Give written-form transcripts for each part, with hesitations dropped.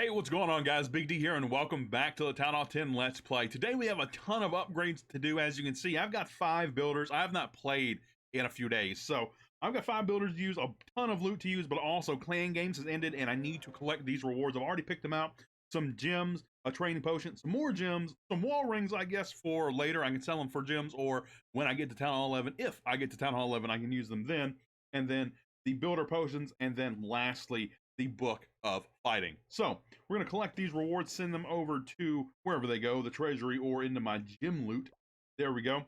Hey, what's going on, guys? Big D here, and welcome back to the Town Hall 10 Let's Play. Today we have a ton of upgrades to do. As you can see, I've got 5 builders. I have not played in a few days, so I've got 5 builders to use, a ton of loot to use, but also Clan Games has ended, and I need to collect these rewards. I've already picked them out. Some gems, a training potion, some more gems, some wall rings, I guess, for later. I can sell them for gems, or when I get to Town Hall 11, if I get to Town Hall 11, I can use them then. And then the builder potions, and then lastly, the book of fighting. So we're going to collect these rewards, send them over to wherever they go, the treasury or into my gem loot. There we go.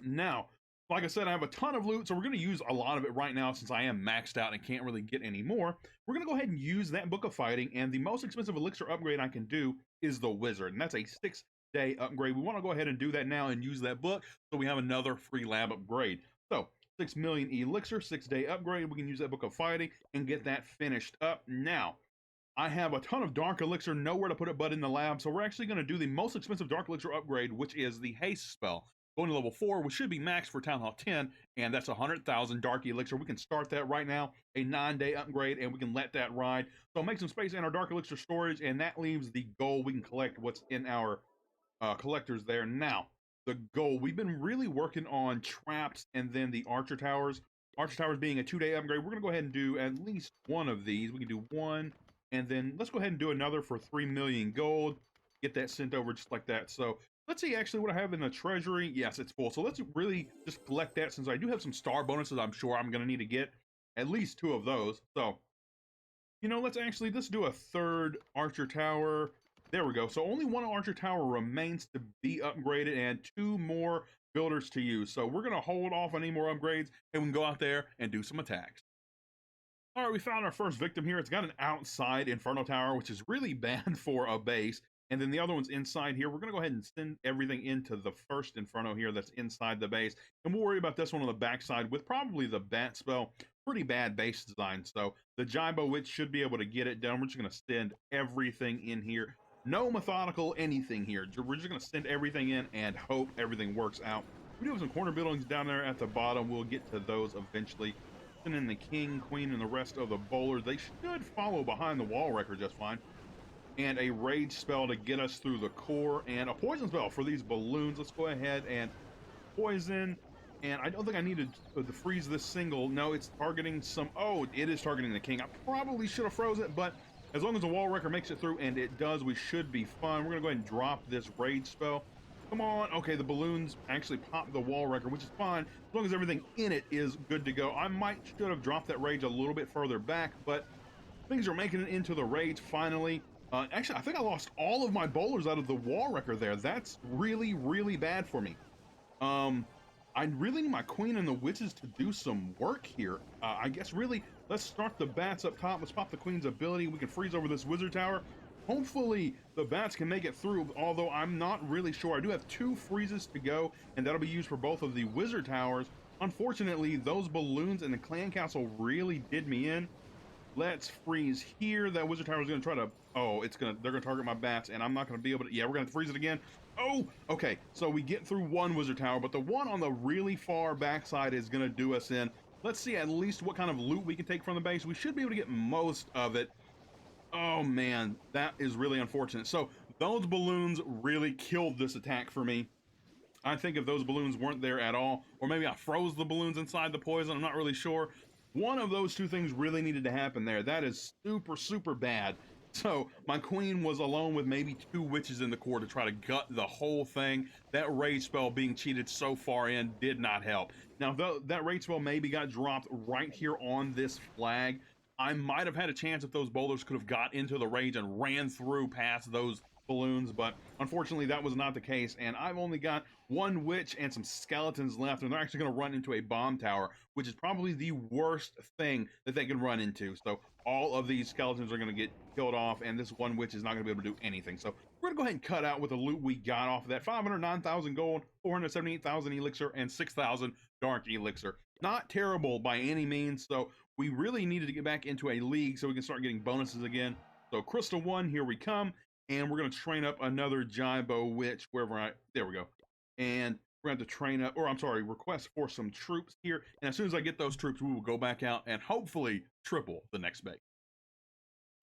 Now, like I said, I have a ton of loot, so we're going to use a lot of it right now since I am maxed out and can't really get any more. We're going to go ahead and use that book of fighting, and the most expensive elixir upgrade I can do is the wizard, and that's a 6-day upgrade. We want to go ahead and do that now and use that book so we have another free lab upgrade. So 6 million elixir, 6-day upgrade. We can use that book of fighting and get that finished up. Now, I have a ton of dark elixir, nowhere to put it but in the lab, so we're actually going to do the most expensive dark elixir upgrade, which is the haste spell. Going to level 4, which should be max for Town Hall 10, and that's 100,000 dark elixir. We can start that right now, a 9-day upgrade, and we can let that ride. So make some space in our dark elixir storage, and that leaves the gold. We can collect what's in our collectors there. Now, the goal, we've been really working on traps and then the archer towers. Archer towers being a 2-day upgrade. We're going to go ahead and do at least one of these. We can do one, and then let's go ahead and do another for 3 million gold. Get that sent over just like that. So let's see actually what I have in the treasury. Yes, it's full. So let's really just collect that, since I do have some star bonuses I'm sure I'm going to need to get at least 2 of those. So, you know, let's do a 3rd archer tower. There we go. So only 1 archer tower remains to be upgraded and 2 more builders to use. So we're going to hold off on any more upgrades, and we can go out there and do some attacks. All right, we found our first victim here. It's got an outside Inferno Tower, which is really bad for a base. And then the other one's inside here. We're going to go ahead and send everything into the first Inferno here that's inside the base. And we'll worry about this one on the backside with probably the Bat Spell. Pretty bad base design. So the Jaibo Witch should be able to get it done. We're just going to send everything in here. No methodical anything here. We're just going to send everything in and hope everything works out. We do have some corner buildings down there at the bottom. We'll get to those eventually. And then the king, queen, and the rest of the bowlers, they should follow behind the wall wrecker just fine. And a rage spell to get us through the core, and a poison spell for these balloons. Let's go ahead and poison. And I don't think I need to freeze this single. No, it's targeting some. Oh, it is targeting the king. I probably should have froze it, but as long as the wall wrecker makes it through, and it does, we should be fine. We're going to go ahead and drop this rage spell. Come on. Okay, the balloons actually pop the wall wrecker, which is fine as long as everything in it is good to go. I should have dropped that rage a little bit further back, but things are making it into the rage finally. Actually, I think I lost all of my bowlers out of the wall wrecker there. That's really, really bad for me. I really need my queen and the witches to do some work here. I guess really, let's start the bats up top. Let's pop the queen's ability. We can freeze over this wizard tower. Hopefully the bats can make it through, although I'm not really sure. I do have 2 freezes to go, and that'll be used for both of the wizard towers. Unfortunately, those balloons in the clan castle really did me in. Let's freeze here. That wizard tower is going to try to, they're going to target my bats, and I'm not going to be able to, yeah, we're going to freeze it again. Oh, okay, so we get through 1 wizard tower, but the one on the really far backside is going to do us in. Let's see at least what kind of loot we can take from the base. We should be able to get most of it. Oh man, that is really unfortunate. So those balloons really killed this attack for me. I think if those balloons weren't there at all, or maybe I froze the balloons inside the poison, I'm not really sure. One of those 2 things really needed to happen there. That is super, super bad. So my queen was alone with maybe 2 witches in the core to try to gut the whole thing. That rage spell being cheated so far in did not help. Now, that rage spell maybe got dropped right here on this flag, I might have had a chance if those bowlers could have got into the rage and ran through past those balloons, but unfortunately that was not the case, and I've only got 1 witch and some skeletons left, and they're actually going to run into a bomb tower, which is probably the worst thing that they can run into. So all of these skeletons are going to get killed off, and this 1 witch is not going to be able to do anything. So we're going to go ahead and cut out with the loot we got off of that. 509,000 gold, 478,000 elixir, and 6,000 dark elixir. Not terrible by any means, so we really needed to get back into a league so we can start getting bonuses again. So Crystal 1, here we come. And we're going to train up another Jaibo Witch there we go. And we're going to have to train up, or I'm sorry, request for some troops here. And as soon as I get those troops, we will go back out and hopefully triple the next base.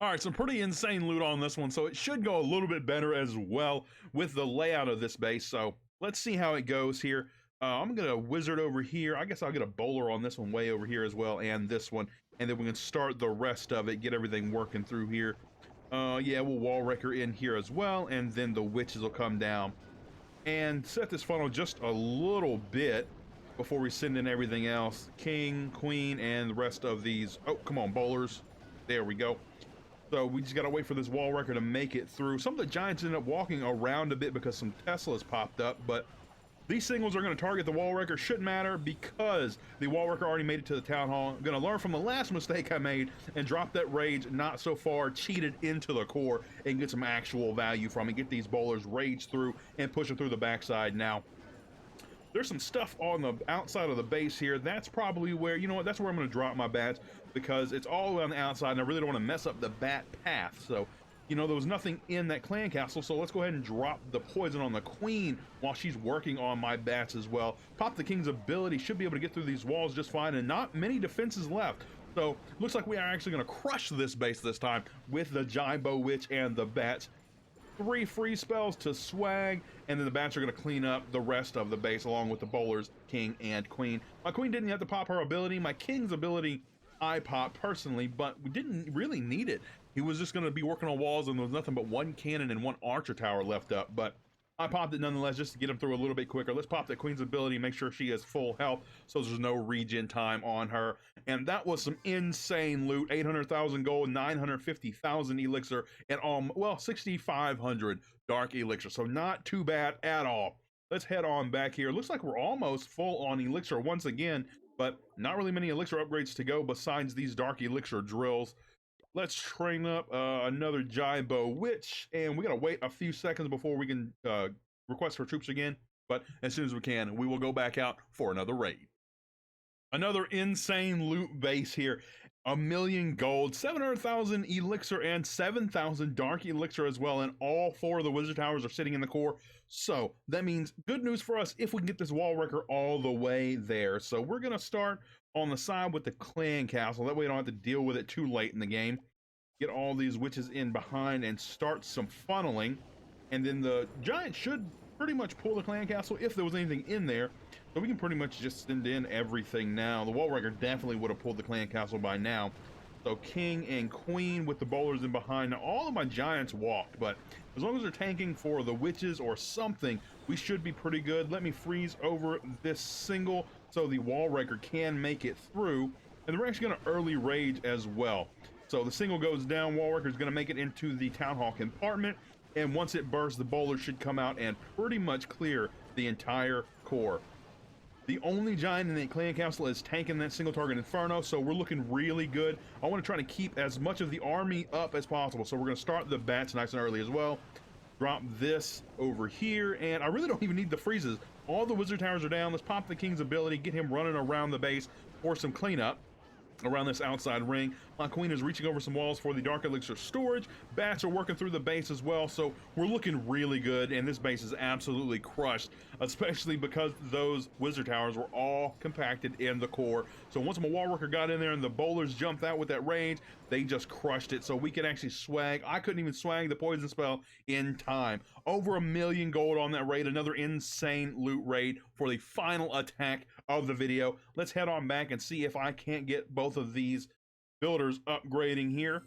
All right, some pretty insane loot on this one, so it should go a little bit better as well with the layout of this base. So let's see how it goes here. I'm gonna wizard over here. I guess I'll get a bowler on this one way over here as well, and this one, and then we can start the rest of it, get everything working through here. Yeah, we'll wall wrecker in here as well, and then the witches will come down and set this funnel just a little bit before we send in everything else. King, queen, and the rest of these. Oh, come on, bowlers. There we go. So we just got to wait for this wall wrecker to make it through. Some of the giants ended up walking around a bit because some Teslas popped up, but these singles are going to target the wall wrecker. Shouldn't matter because the wall wrecker already made it to the town hall. I'm going to learn from the last mistake I made and drop that rage not so far cheated into the core and get some actual value from it. Get these bowlers rage through and push them through the backside. Now, there's some stuff on the outside of the base here. That's probably where, you know what, that's where I'm going to drop my bats because it's all the way on the outside and I really don't want to mess up the bat path. So, you know, there was nothing in that clan castle, so let's go ahead and drop the poison on the queen while she's working on my bats as well. Pop the king's ability, should be able to get through these walls just fine, and not many defenses left. So, looks like we are actually going to crush this base this time with the Jaibo Witch and the bats. 3 free spells to swag, and then the bats are going to clean up the rest of the base along with the bowlers, king and queen. My queen didn't have to pop her ability. My king's ability I popped personally, but we didn't really need it. He was just going to be working on walls, and there was nothing but 1 cannon and 1 archer tower left up, but I popped it nonetheless just to get him through a little bit quicker. Let's pop that queen's ability, make sure she has full health so there's no regen time on her. And that was some insane loot. 800,000 gold, 950,000 elixir, and well, 6,500 dark elixir. So not too bad at all. Let's head on back here. Looks like we're almost full on elixir once again, but not really many elixir upgrades to go besides these dark elixir drills. Let's train up another Jaibo Witch, and we gotta wait a few seconds before we can request for troops again. But as soon as we can, we will go back out for another raid. Another insane loot base here. 1,000,000 gold, 700,000 elixir, and 7,000 dark elixir as well. And all 4 of the wizard towers are sitting in the core. So that means good news for us if we can get this wall wrecker all the way there. So we're gonna start on the side with the clan castle. That way we don't have to deal with it too late in the game. Get all these witches in behind and start some funneling. And then the giant should pretty much pull the clan castle if there was anything in there. So we can pretty much just send in everything now. The wall wrecker definitely would have pulled the clan castle by now. So king and queen with the bowlers in behind. Now all of my giants walked, but as long as they're tanking for the witches or something, we should be pretty good. Let me freeze over this single so the wall wrecker can make it through. And we're actually going to early rage as well. So the single goes down, wall wrecker is going to make it into the town hall compartment. And once it bursts, the bowler should come out and pretty much clear the entire core. The only giant in the clan castle is tanking that single target inferno, so we're looking really good. I want to try to keep as much of the army up as possible, so we're going to start the bats nice and early as well. Drop this over here, and I really don't even need the freezes. All the wizard towers are down. Let's pop the king's ability, get him running around the base for some cleanup around this outside ring. My queen is reaching over some walls for the dark elixir storage. Bats are working through the base as well, so we're looking really good, and this base is absolutely crushed, especially because those wizard towers were all compacted in the core. So once my wall worker got in there and the bowlers jumped out with that range, they just crushed it. So we could actually swag. I couldn't even swag the poison spell in time. Over 1,000,000 gold on that raid. Another insane loot raid for the final attack of the video. Let's head on back and see if I can't get both of these builders upgrading here.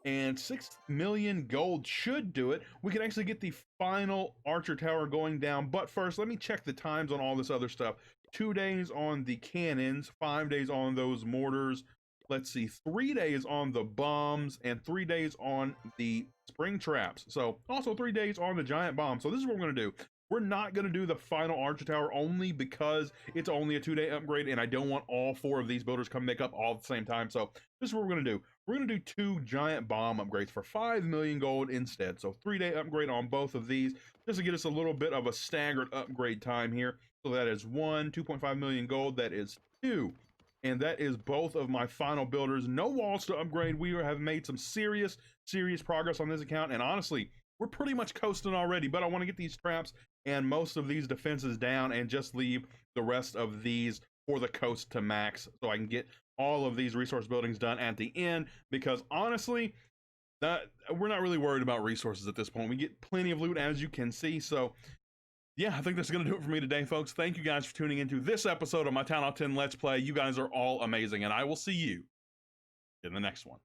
And 6,000,000 gold should do it. We can actually get the final archer tower going down. But first, let me check the times on all this other stuff. 2 days on the cannons, 5 days on those mortars. Let's see, 3 days on the bombs, and 3 days on the spring traps. So also 3 days on the giant bomb. So this is what we're going to do. We're not going to do the final archer tower only because it's only a 2-day upgrade, and I don't want all 4 of these builders come make up all at the same time. So this is what we're going to do. We're going to do 2 giant bomb upgrades for 5,000,000 gold instead. So 3-day upgrade on both of these, just to get us a little bit of a staggered upgrade time here. So that is 1, 2.5 million gold. That is 2. And that is both of my final builders. No walls to upgrade. We have made some serious progress on this account. And honestly, we're pretty much coasting already, but I want to get these traps and most of these defenses down and just leave the rest of these for the coast to max so I can get all of these resource buildings done at the end, because honestly, we're not really worried about resources at this point. We get plenty of loot, as you can see. So yeah, I think that's going to do it for me today, folks. Thank you guys for tuning into this episode of my Town Hall 10 Let's Play. You guys are all amazing, and I will see you in the next one.